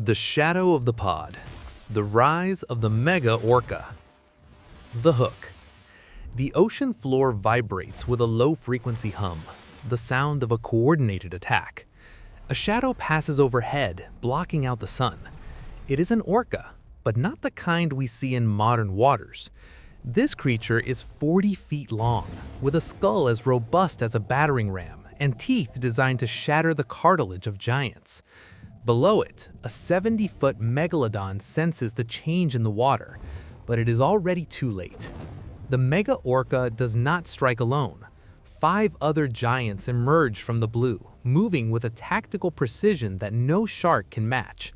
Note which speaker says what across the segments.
Speaker 1: The shadow of the pod. The rise of the Mega-Orca. The hook. The ocean floor vibrates with a low-frequency hum, the sound of a coordinated attack. A shadow passes overhead, blocking out the sun. It is an orca, but not the kind we see in modern waters. This creature is 40 feet long, with a skull as robust as a battering ram and teeth designed to shatter the cartilage of giants. Below it, a 70-foot Megalodon senses the change in the water, but it is already too late. The Mega-Orca does not strike alone. 5 other giants emerge from the blue, moving with a tactical precision that no shark can match.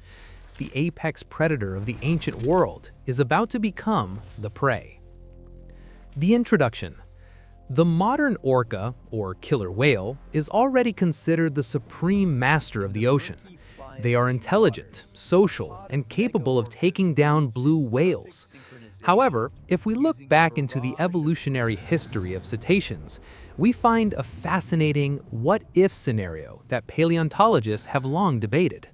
Speaker 1: The apex predator of the ancient world is about to become the prey. The introduction. The modern orca, or killer whale, is already considered the supreme master of the ocean. They are intelligent, social, and capable of taking down blue whales. However, if we look back into the evolutionary history of cetaceans, we find a fascinating what-if scenario that paleontologists have long debated.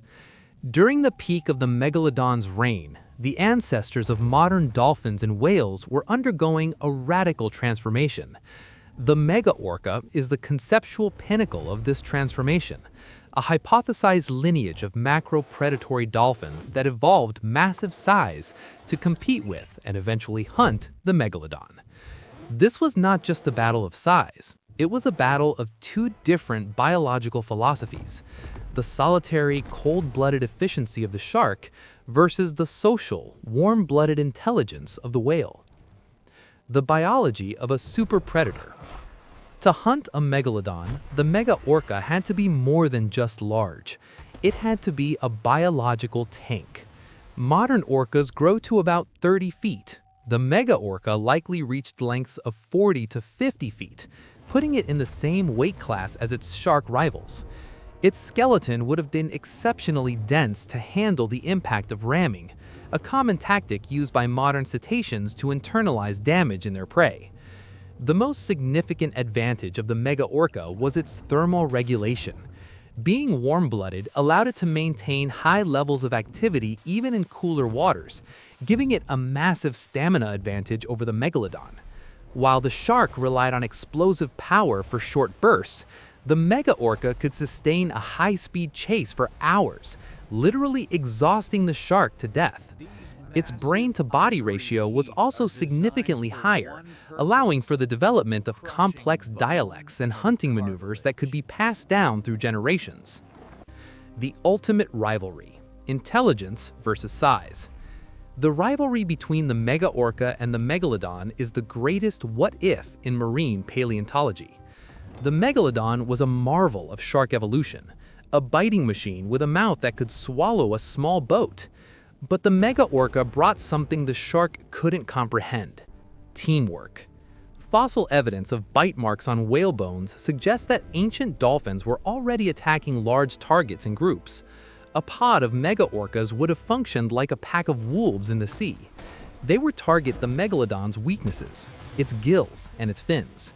Speaker 1: During the peak of the Megalodon's reign, the ancestors of modern dolphins and whales were undergoing a radical transformation. The Mega-Orca is the conceptual pinnacle of this transformation, a hypothesized lineage of macro-predatory dolphins that evolved massive size to compete with and eventually hunt the Megalodon. This was not just a battle of size, it was a battle of 2 different biological philosophies: the solitary, cold-blooded efficiency of the shark versus the social, warm-blooded intelligence of the whale. The biology of a super predator. To hunt a Megalodon, the Mega-Orca had to be more than just large. It had to be a biological tank. Modern orcas grow to about 30 feet. The Mega-Orca likely reached lengths of 40 to 50 feet, putting it in the same weight class as its shark rivals. Its skeleton would have been exceptionally dense to handle the impact of ramming, a common tactic used by modern cetaceans to internalize damage in their prey. The most significant advantage of the Mega-Orca was its thermal regulation. Being warm-blooded allowed it to maintain high levels of activity even in cooler waters, giving it a massive stamina advantage over the Megalodon. While the shark relied on explosive power for short bursts, the Mega-Orca could sustain a high-speed chase for hours, literally exhausting the shark to death. Its brain-to-body ratio was also significantly higher, allowing for the development of complex dialects and hunting maneuvers that could be passed down through generations. The ultimate rivalry: intelligence versus size. The rivalry between the Mega-Orca and the Megalodon is the greatest what-if in marine paleontology. The Megalodon was a marvel of shark evolution, a biting machine with a mouth that could swallow a small boat. But the Mega-Orca brought something the shark couldn't comprehend: teamwork. Fossil evidence of bite marks on whale bones suggests that ancient dolphins were already attacking large targets in groups. A pod of Mega-Orcas would have functioned like a pack of wolves in the sea. They would target the Megalodon's weaknesses: its gills and its fins.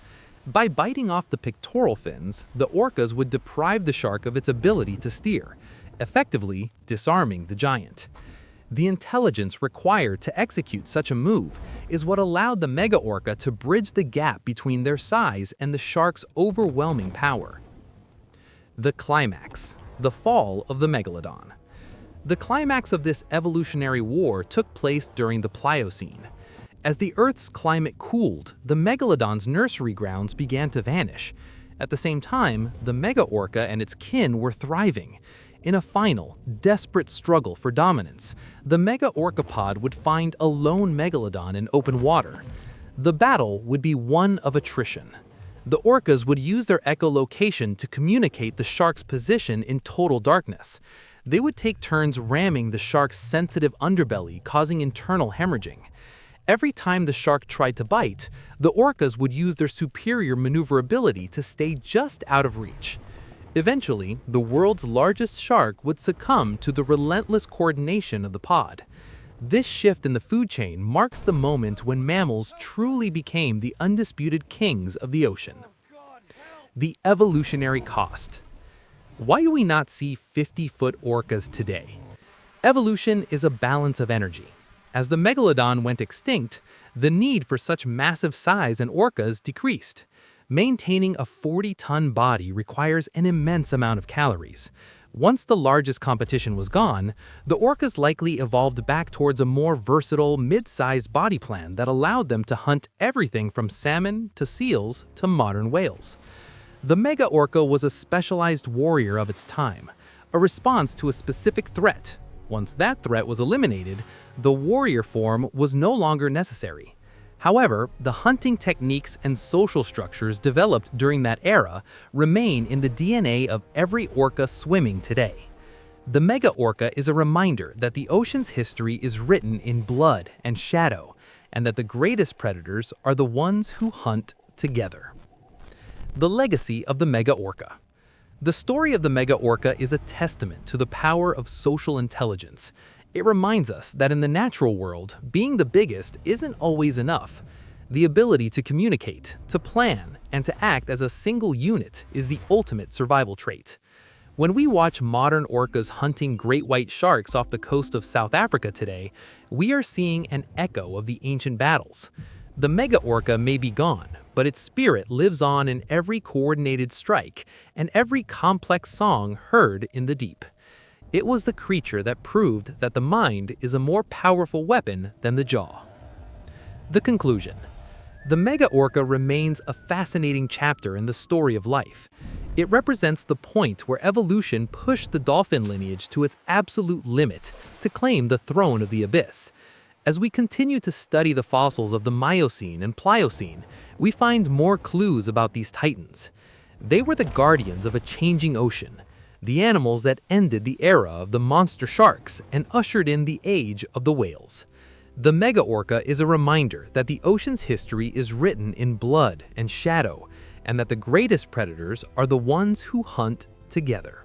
Speaker 1: By biting off the pectoral fins, the orcas would deprive the shark of its ability to steer, effectively disarming the giant. The intelligence required to execute such a move is what allowed the Mega-Orca to bridge the gap between their size and the shark's overwhelming power. The climax: the fall of the Megalodon. The climax of this evolutionary war took place during the Pliocene. As the Earth's climate cooled, the Megalodon's nursery grounds began to vanish. At the same time, the Mega-Orca and its kin were thriving. In a final, desperate struggle for dominance, the Mega-Orca pod would find a lone Megalodon in open water. The battle would be one of attrition. The orcas would use their echolocation to communicate the shark's position in total darkness. They would take turns ramming the shark's sensitive underbelly, causing internal hemorrhaging. Every time the shark tried to bite, the orcas would use their superior maneuverability to stay just out of reach. Eventually, the world's largest shark would succumb to the relentless coordination of the pod. This shift in the food chain marks the moment when mammals truly became the undisputed kings of the ocean. The evolutionary cost. Why do we not see 50-foot orcas today? Evolution is a balance of energy. As the Megalodon went extinct, the need for such massive size in orcas decreased. Maintaining a 40-ton body requires an immense amount of calories. Once the largest competition was gone, the orcas likely evolved back towards a more versatile, mid-sized body plan that allowed them to hunt everything from salmon to seals to modern whales. The Mega-Orca was a specialized warrior of its time, a response to a specific threat. Once that threat was eliminated, the warrior form was no longer necessary. However, the hunting techniques and social structures developed during that era remain in the DNA of every orca swimming today. The Mega-Orca is a reminder that the ocean's history is written in blood and shadow, and that the greatest predators are the ones who hunt together. The legacy of the Mega-Orca. The story of the Mega-Orca is a testament to the power of social intelligence. It reminds us that in the natural world, being the biggest isn't always enough. The ability to communicate, to plan, and to act as a single unit is the ultimate survival trait. When we watch modern orcas hunting great white sharks off the coast of South Africa today, we are seeing an echo of the ancient battles. The Mega-Orca may be gone, but its spirit lives on in every coordinated strike and every complex song heard in the deep. It was the creature that proved that the mind is a more powerful weapon than the jaw. The conclusion. The Mega-Orca remains a fascinating chapter in the story of life. It represents the point where evolution pushed the dolphin lineage to its absolute limit to claim the throne of the abyss. As we continue to study the fossils of the Miocene and Pliocene, we find more clues about these titans. They were the guardians of a changing ocean, the animals that ended the era of the monster sharks and ushered in the age of the whales. The Mega-Orca is a reminder that the ocean's history is written in blood and shadow, and that the greatest predators are the ones who hunt together.